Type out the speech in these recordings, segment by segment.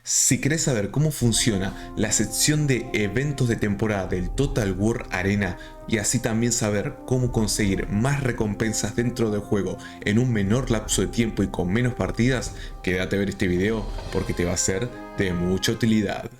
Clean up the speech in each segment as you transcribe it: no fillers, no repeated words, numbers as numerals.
Si querés saber cómo funciona la sección de eventos de temporada del Total War Arena y así también saber cómo conseguir más recompensas dentro del juego en un menor lapso de tiempo y con menos partidas, quédate a ver este video porque te va a ser de mucha utilidad.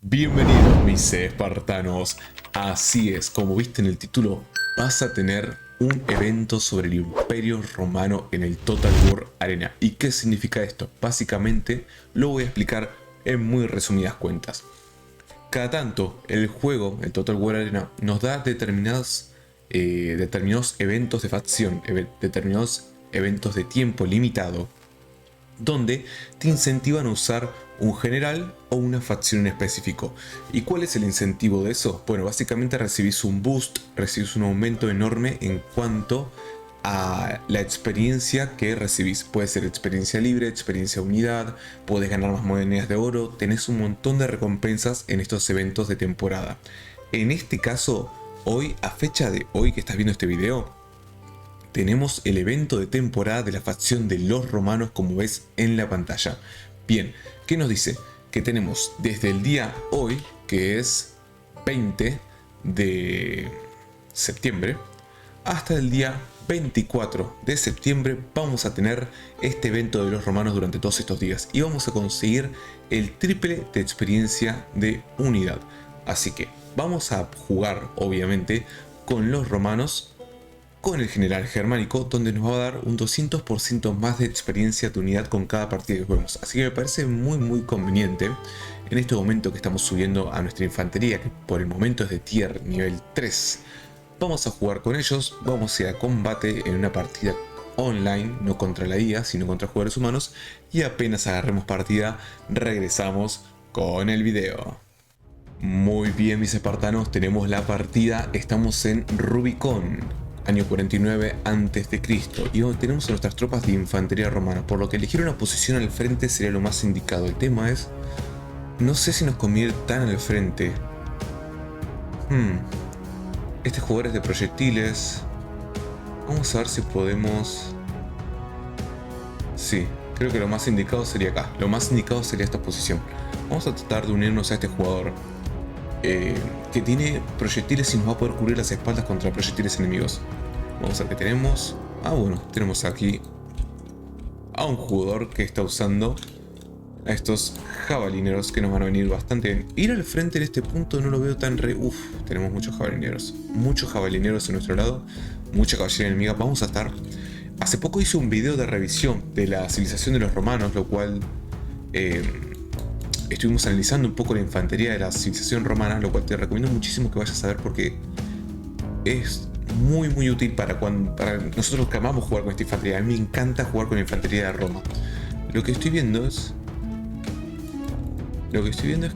Bienvenidos mis espartanos, así es, como viste en el título, vas a tener un evento sobre el Imperio Romano en el Total War Arena. ¿Y qué significa esto? Básicamente lo voy a explicar en muy resumidas cuentas. Cada tanto el juego, el Total War Arena, nos da determinados eventos de facción, determinados eventos de tiempo limitado, donde te incentivan a usar un general o una facción en específico. ¿Y cuál es el incentivo de eso? Bueno, básicamente recibís un boost, recibís un aumento enorme en cuanto a la experiencia que recibís. Puede ser experiencia libre, experiencia unidad, puedes ganar más monedas de oro, tenés un montón de recompensas en estos eventos de temporada. En este caso, hoy, a fecha de hoy que estás viendo este video, tenemos el evento de temporada de la facción de los romanos, como ves en la pantalla. Bien, ¿qué nos dice? Que tenemos desde el día hoy, que es 20 de septiembre, hasta el día 24 de septiembre vamos a tener este evento de los romanos durante todos estos días y vamos a conseguir el triple de experiencia de unidad. Así que vamos a jugar obviamente con los romanos, con el general germánico, donde nos va a dar un 200% más de experiencia de unidad con cada partida que juguemos. Así que me parece muy conveniente en este momento que estamos subiendo a nuestra infantería, que por el momento es de tier nivel 3. Vamos a jugar con ellos, vamos a ir a combate en una partida online, no contra la IA, sino contra jugadores humanos, y apenas agarremos partida, regresamos con el video. Muy bien mis espartanos, tenemos la partida, estamos en Rubicón, año 49 a.C. y tenemos a nuestras tropas de infantería romana, por lo que elegir una posición al frente sería lo más indicado. El tema es, no sé si nos conviene tan al frente. Este jugador es de proyectiles. Vamos a ver si podemos... Sí, creo que lo más indicado sería acá. Lo más indicado sería esta posición. Vamos a tratar de unirnos a este jugador que tiene proyectiles y nos va a poder cubrir las espaldas contra proyectiles enemigos. Vamos a ver qué tenemos. Bueno, tenemos aquí a un jugador que está usando a estos jabalineros que nos van a venir bastante bien. Ir al frente en este punto no lo veo tan tenemos muchos jabalineros. Muchos jabalineros en nuestro lado. Mucha caballería enemiga. Vamos a estar... Hace poco hice un video de revisión de la civilización de los romanos, lo cual... estuvimos analizando un poco la infantería de la civilización romana, lo cual te recomiendo muchísimo que vayas a ver porque es muy útil para nosotros que amamos jugar con esta infantería. A mí me encanta jugar con la infantería de Roma. Lo que estoy viendo es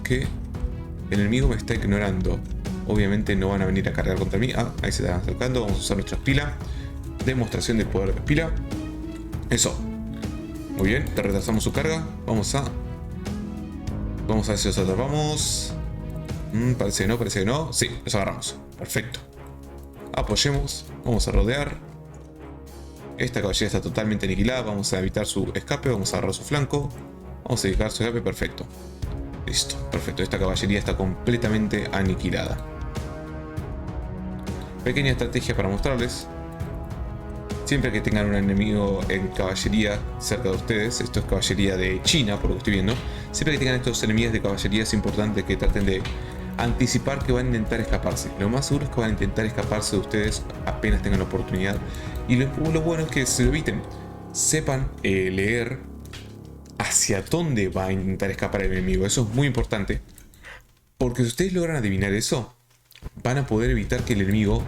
que el enemigo me está ignorando. Obviamente no van a venir a cargar contra mí. Ahí se están acercando. Vamos a usar nuestra espila. Demostración de poder de espila. Eso. Muy bien, te retrasamos su carga. Vamos a ver si los atrapamos. Parece que no. Sí, los agarramos. Perfecto. Apoyemos. Vamos a rodear. Esta caballería está totalmente aniquilada. Vamos a evitar su escape. Vamos a agarrar su flanco. Vamos a evitar su escape. Perfecto. Listo. Perfecto. Esta caballería está completamente aniquilada. Pequeña estrategia para mostrarles. Siempre que tengan un enemigo en caballería cerca de ustedes, esto es caballería de China por lo que estoy viendo, siempre que tengan estos enemigos de caballería es importante que traten de anticipar que van a intentar escaparse. Lo más seguro es que van a intentar escaparse de ustedes apenas tengan la oportunidad. Y lo bueno es que se lo eviten. Sepan leer hacia dónde va a intentar escapar el enemigo. Eso es muy importante. Porque si ustedes logran adivinar eso, van a poder evitar que el enemigo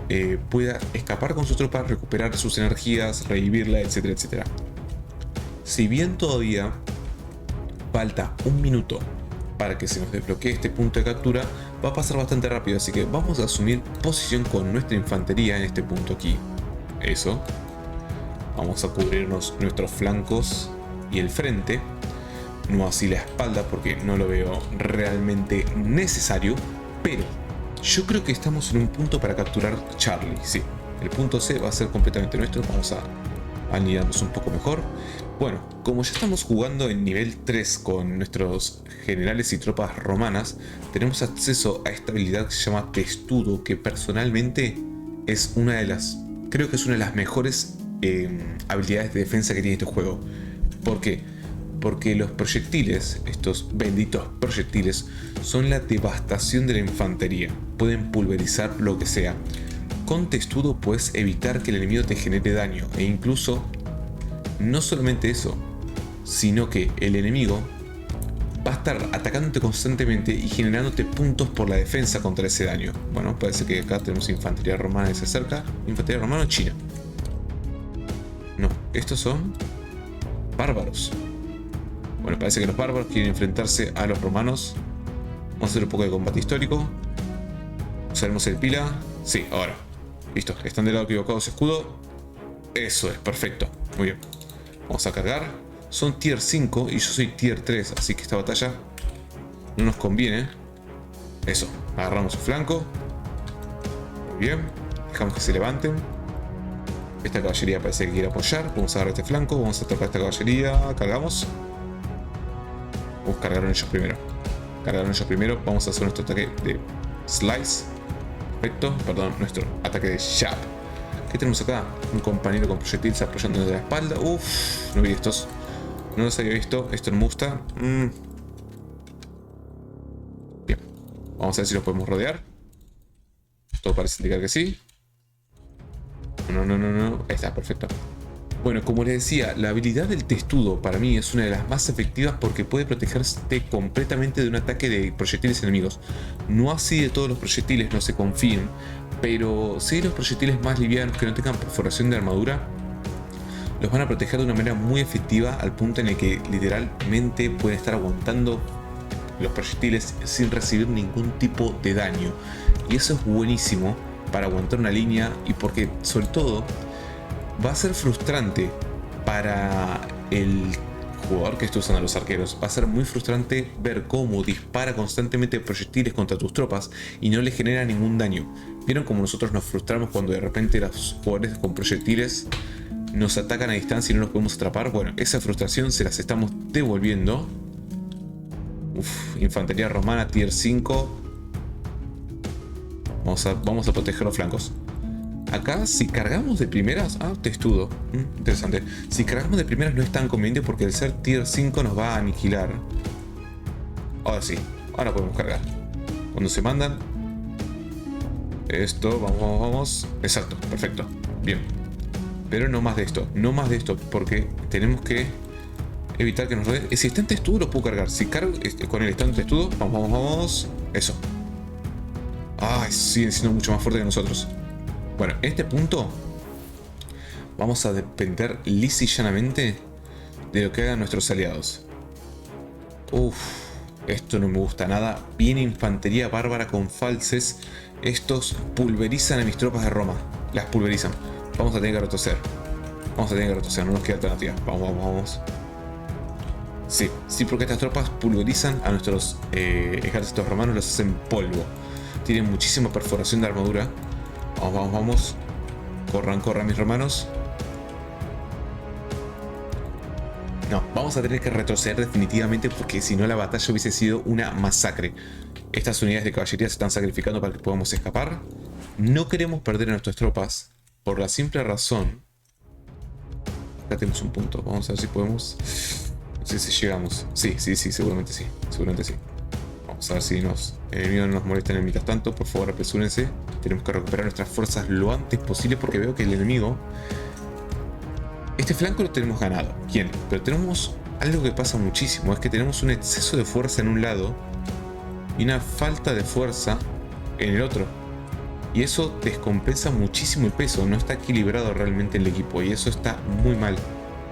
pueda escapar con sus tropas, recuperar sus energías, revivirla, etcétera. Si bien todavía falta un minuto para que se nos desbloquee este punto de captura, va a pasar bastante rápido, así que vamos a asumir posición con nuestra infantería en este punto aquí. Eso. Vamos a cubrirnos nuestros flancos y el frente, no así la espalda porque no lo veo realmente necesario, pero yo creo que estamos en un punto para capturar Charlie, sí. El punto C va a ser completamente nuestro. Vamos a alinearnos un poco mejor. Bueno, como ya estamos jugando en nivel 3 con nuestros generales y tropas romanas, tenemos acceso a esta habilidad que se llama Testudo, que personalmente es una de las, creo que es una de las mejores habilidades de defensa que tiene este juego. ¿Por qué? Porque los proyectiles, estos benditos proyectiles, son la devastación de la infantería. Pueden pulverizar lo que sea. Con Testudo puedes evitar que el enemigo te genere daño, e incluso no solamente eso, sino que el enemigo va a estar atacándote constantemente y generándote puntos por la defensa contra ese daño. Bueno, parece que acá tenemos infantería romana que se acerca. ¿Infantería romana o china? No, estos son bárbaros. Bueno, parece que los bárbaros quieren enfrentarse a los romanos. Vamos a hacer un poco de combate histórico. Usaremos el pila. Sí, ahora. Listo, están del lado equivocado ese escudo. Eso es, perfecto. Muy bien. Vamos a cargar. Son tier 5 y yo soy tier 3, así que esta batalla no nos conviene. Eso, agarramos su flanco. Muy bien, dejamos que se levanten. Esta caballería parece que quiere apoyar. Vamos a agarrar este flanco, vamos a atacar esta caballería. Cargamos. Cargaron ellos primero. Cargaron ellos primero. Vamos a hacer nuestro ataque de slice. Perfecto, perdón, nuestro ataque de jab. ¿Qué tenemos acá? Un compañero con proyectiles apoyando desde la espalda. Uff, no vi estos. No los había visto. Esto no me gusta. Bien. Vamos a ver si los podemos rodear. Todo parece indicar que sí. No. Ahí está, perfecto. Bueno, como les decía, la habilidad del Testudo para mí es una de las más efectivas porque puede protegerte completamente de un ataque de proyectiles enemigos. No así de todos los proyectiles, no se confíen, pero sí los proyectiles más livianos que no tengan perforación de armadura los van a proteger de una manera muy efectiva, al punto en el que literalmente pueden estar aguantando los proyectiles sin recibir ningún tipo de daño. Y eso es buenísimo para aguantar una línea, y porque sobre todo va a ser frustrante para el jugador que esté usando a los arqueros. Va a ser muy frustrante ver cómo dispara constantemente proyectiles contra tus tropas y no le genera ningún daño. ¿Vieron cómo nosotros nos frustramos cuando de repente los jugadores con proyectiles nos atacan a distancia y no los podemos atrapar? Bueno, esa frustración se las estamos devolviendo. Infantería romana tier 5. Vamos a proteger los flancos. Acá, si cargamos de primeras... Testudo. Interesante. Si cargamos de primeras no es tan conveniente porque el ser tier 5 nos va a aniquilar. Ahora sí. Ahora podemos cargar. Cuando se mandan... Esto, vamos. Exacto, perfecto. Bien. Pero no más de esto. No más de esto porque tenemos que evitar que nos rodeen. Si está en Testudo lo puedo cargar. Si cargo con el estado en Testudo... Vamos. Eso. Siguen siendo mucho más fuertes que nosotros. Bueno, en este punto vamos a depender lisa y llanamente de lo que hagan nuestros aliados. Esto no me gusta nada. Viene infantería bárbara con falces. Estos pulverizan a mis tropas de Roma. Las pulverizan. Vamos a tener que retroceder. No nos queda alternativa. Vamos. Sí, porque estas tropas pulverizan a nuestros ejércitos romanos, los hacen polvo. Tienen muchísima perforación de armadura. Vamos. Corran mis romanos. No, vamos a tener que retroceder definitivamente porque si no la batalla hubiese sido una masacre. Estas unidades de caballería se están sacrificando para que podamos escapar. No queremos perder a nuestras tropas por la simple razón. Acá tenemos un punto. Vamos a ver si podemos... No sé si llegamos. Sí, seguramente sí. Vamos a ver si los enemigos no nos molestan en mientras tanto. Por favor, apresúrense. Tenemos que recuperar nuestras fuerzas lo antes posible porque veo que el enemigo... Este flanco lo tenemos ganado. Bien, pero tenemos algo que pasa muchísimo. Es que tenemos un exceso de fuerza en un lado y una falta de fuerza en el otro. Y eso descompensa muchísimo el peso. No está equilibrado realmente el equipo. Y eso está muy mal.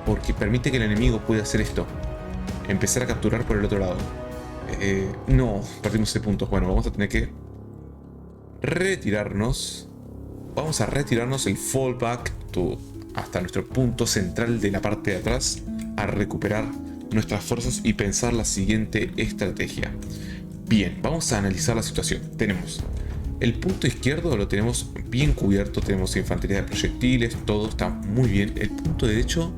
Porque permite que el enemigo pueda hacer esto. Empezar a capturar por el otro lado. No, perdimos ese punto. Bueno, vamos a tener que retirarnos. Vamos a retirarnos el fallback hasta nuestro punto central de la parte de atrás, a recuperar nuestras fuerzas y pensar la siguiente estrategia. Bien, vamos a analizar la situación. Tenemos El punto izquierdo lo tenemos bien cubierto, tenemos infantería de proyectiles, todo está muy bien. El punto derecho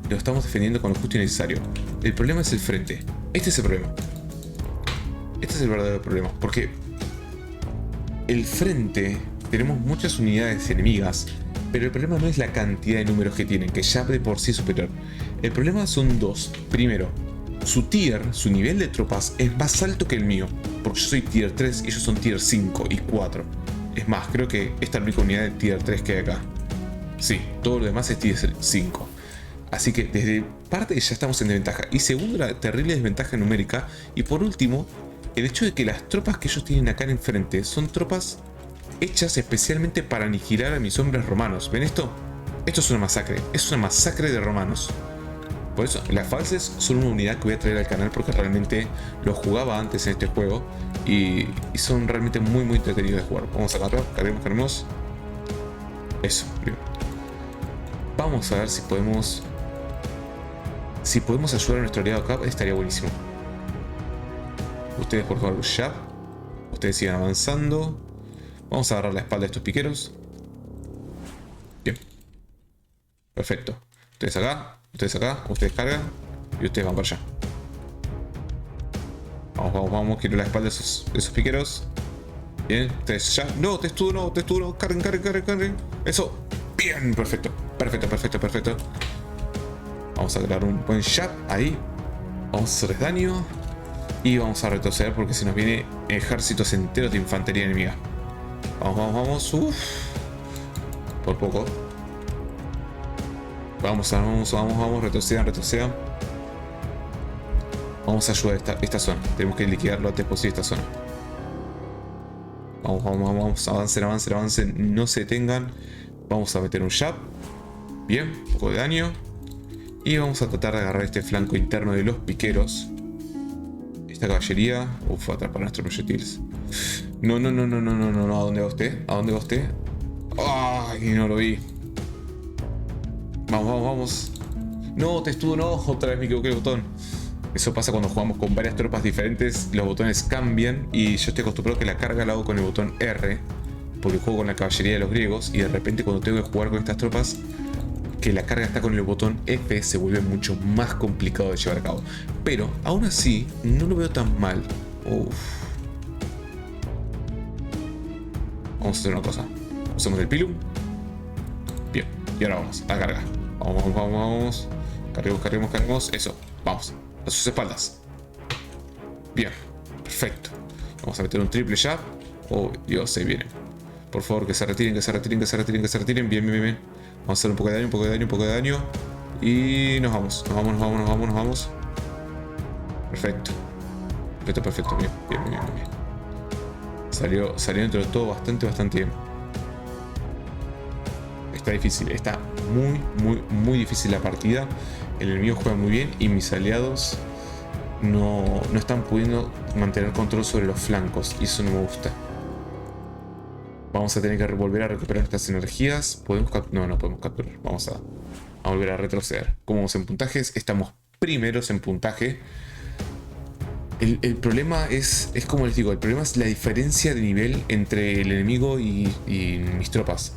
lo estamos defendiendo con lo justo y necesario. El problema es el frente. Este es el problema. Este es el verdadero problema, porque el frente tenemos muchas unidades enemigas, pero el problema no es la cantidad de números que tienen, que ya de por sí es superior. El problema son dos. Primero, su tier, su nivel de tropas es más alto que el mío, porque yo soy tier 3 y ellos son tier 5 y 4. Es más, creo que esta es la única unidad de tier 3 que hay acá. Sí, todo lo demás es tier 5. Así que desde parte ya estamos en desventaja. Y segundo, la terrible desventaja numérica. Y por último, el hecho de que las tropas que ellos tienen acá enfrente son tropas hechas especialmente para aniquilar a mis hombres romanos. ¿Ven esto? Esto es una masacre de romanos. Por eso, las falses son una unidad que voy a traer al canal porque realmente lo jugaba antes en este juego y son realmente muy muy entretenidos de jugar. Vamos a carguemos. Eso, bien. Vamos a ver si podemos ayudar a nuestro aliado acá, estaría buenísimo. Ustedes por favor, ya. Ustedes sigan avanzando. Vamos a agarrar la espalda de estos piqueros. Bien. Perfecto. Ustedes acá, ustedes cargan y ustedes van para allá. Vamos, quiero la espalda de esos piqueros. Bien, ustedes ya. No, testudo no, carguen. Eso. Bien, perfecto. Vamos a crear un buen jab ahí. Vamos a hacerles daño. Y vamos a retroceder porque se nos viene ejércitos enteros de infantería enemiga. Vamos. Uff. Por poco. Vamos, retrocedan. Vamos a ayudar esta zona. Tenemos que liquidar lo antes posible esta zona. Vamos, avancen, no se detengan. Vamos a meter un jab. Bien, un poco de daño. Y vamos a tratar de agarrar este flanco interno de los piqueros. Esta caballería. Uf, atrapar nuestros proyectiles. No, ¿a dónde va usted? Ay, no lo vi. Vamos. No, testudo no, otra vez me equivoqué el botón. Eso pasa cuando jugamos con varias tropas diferentes, los botones cambian y yo estoy acostumbrado que la carga la hago con el botón R, porque juego con la caballería de los griegos y de repente cuando tengo que jugar con estas tropas, que la carga está con el botón F, se vuelve mucho más complicado de llevar a cabo. Pero aún así, no lo veo tan mal. Uf. Vamos a hacer una cosa. Usamos el pilum. Bien, y ahora vamos a cargar. Vamos. Carguemos. Eso, vamos. A sus espaldas. Bien, perfecto. Vamos a meter un triple jab. Oh, Dios, se viene. Por favor, que se retiren. Bien. Vamos a hacer un poco de daño. Y nos vamos. Perfecto. Bien. Salió dentro de todo bastante bien. Está difícil, está muy difícil la partida. El enemigo juega muy bien y mis aliados no están pudiendo mantener control sobre los flancos y eso no me gusta. Vamos a tener que volver a recuperar nuestras energías. No podemos capturar. Vamos a volver a retroceder. Como vamos en puntajes, estamos primeros en puntaje. El problema es como les digo, el problema es la diferencia de nivel entre el enemigo y mis tropas.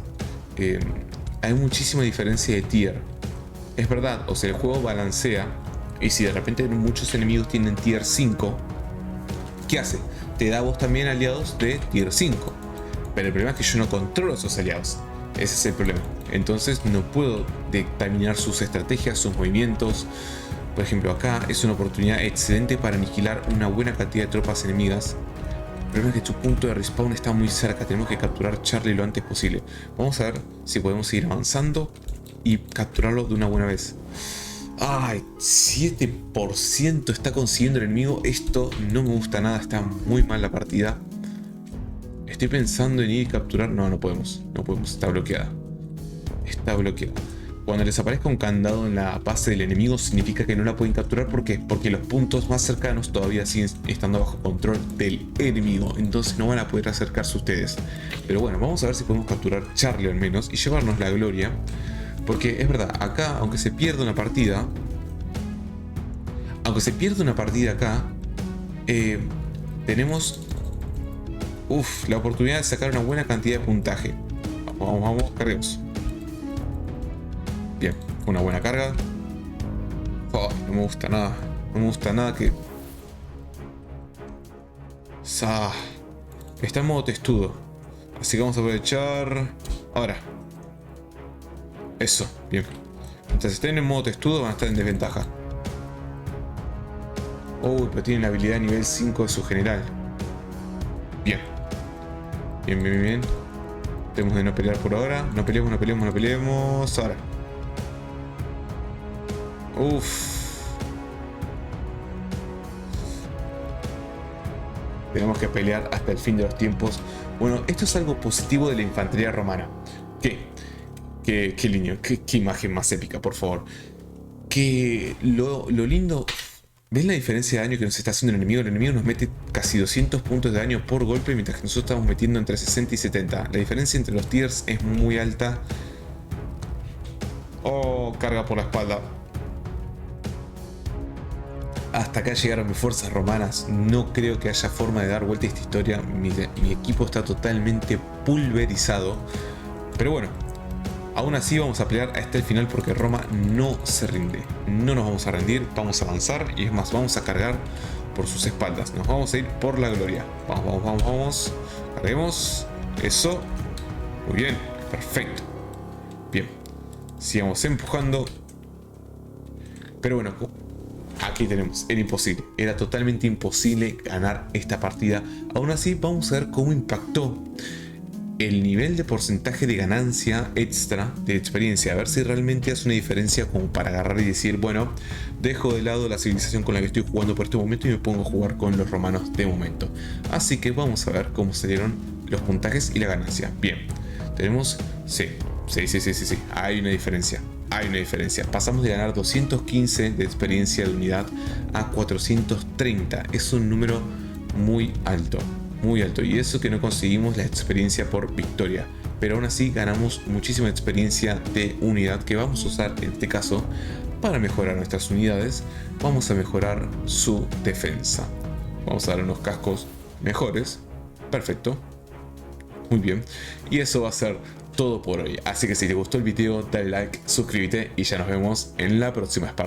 Hay muchísima diferencia de tier. Es verdad, o sea, el juego balancea. Y si de repente muchos enemigos tienen tier 5, ¿qué hace? Te da a vos también aliados de tier 5. Pero el problema es que yo no controlo a esos aliados. Ese es el problema. Entonces no puedo determinar sus estrategias, sus movimientos. Por ejemplo, acá es una oportunidad excelente para aniquilar una buena cantidad de tropas enemigas. El problema es que su punto de respawn está muy cerca. Tenemos que capturar Charlie lo antes posible. Vamos a ver si podemos seguir avanzando y capturarlo de una buena vez. Ay, 7% está consiguiendo el enemigo. Esto no me gusta nada. Está muy mal la partida. Estoy pensando en ir y capturar. No podemos. Está bloqueada. Cuando les aparezca un candado en la base del enemigo significa que no la pueden capturar. ¿Por qué? Porque los puntos más cercanos todavía siguen estando bajo control del enemigo. Entonces no van a poder acercarse ustedes. Pero bueno, vamos a ver si podemos capturar Charlie al menos y llevarnos la gloria. Porque es verdad, acá, aunque se pierda una partida acá, tenemos Uf, la oportunidad de sacar una buena cantidad de puntaje. Vamos, carguemos. Bien, una buena carga. Oh, no me gusta nada. No me gusta nada que... Está en modo testudo. Así que vamos a aprovechar... Ahora. Eso, bien. Mientras estén en modo testudo van a estar en desventaja. Oh, pero tienen la habilidad nivel 5 de su general. Bien. Bien. Tenemos de no pelear por ahora. No peleemos. Ahora. Uff. Tenemos que pelear hasta el fin de los tiempos. Bueno, esto es algo positivo de la infantería romana. Qué lindo, qué imagen más épica, por favor. Que lo lindo... ¿Ves la diferencia de daño que nos está haciendo el enemigo? El enemigo nos mete casi 200 puntos de daño por golpe, mientras que nosotros estamos metiendo entre 60 y 70. La diferencia entre los tiers es muy alta. Oh, carga por la espalda. Hasta acá llegaron mis fuerzas romanas. No creo que haya forma de dar vuelta a esta historia. Mi equipo está totalmente pulverizado. Pero bueno, aún así vamos a pelear hasta el final porque Roma no se rinde. No nos vamos a rendir, vamos a avanzar y es más, vamos a cargar por sus espaldas. Nos vamos a ir por la gloria. Vamos. Carguemos. Eso. Muy bien, perfecto. Bien. Sigamos empujando. Pero bueno, aquí tenemos, era imposible. Era totalmente imposible ganar esta partida. Aún así, vamos a ver cómo impactó el nivel de porcentaje de ganancia extra de experiencia, a ver si realmente hace una diferencia como para agarrar y decir, bueno, dejo de lado la civilización con la que estoy jugando por este momento y me pongo a jugar con los romanos de momento. Así que vamos a ver cómo salieron los puntajes y la ganancia. Bien, tenemos, sí, hay una diferencia. Pasamos de ganar 215 de experiencia de unidad a 430. Es un número muy alto. Y eso que no conseguimos la experiencia por victoria, pero aún así ganamos muchísima experiencia de unidad que vamos a usar en este caso para mejorar nuestras unidades. Vamos a mejorar su defensa, vamos a dar unos cascos mejores. Perfecto, muy bien, y eso va a ser todo por hoy. Así que si te gustó el video, dale like, suscríbete y ya nos vemos en la próxima.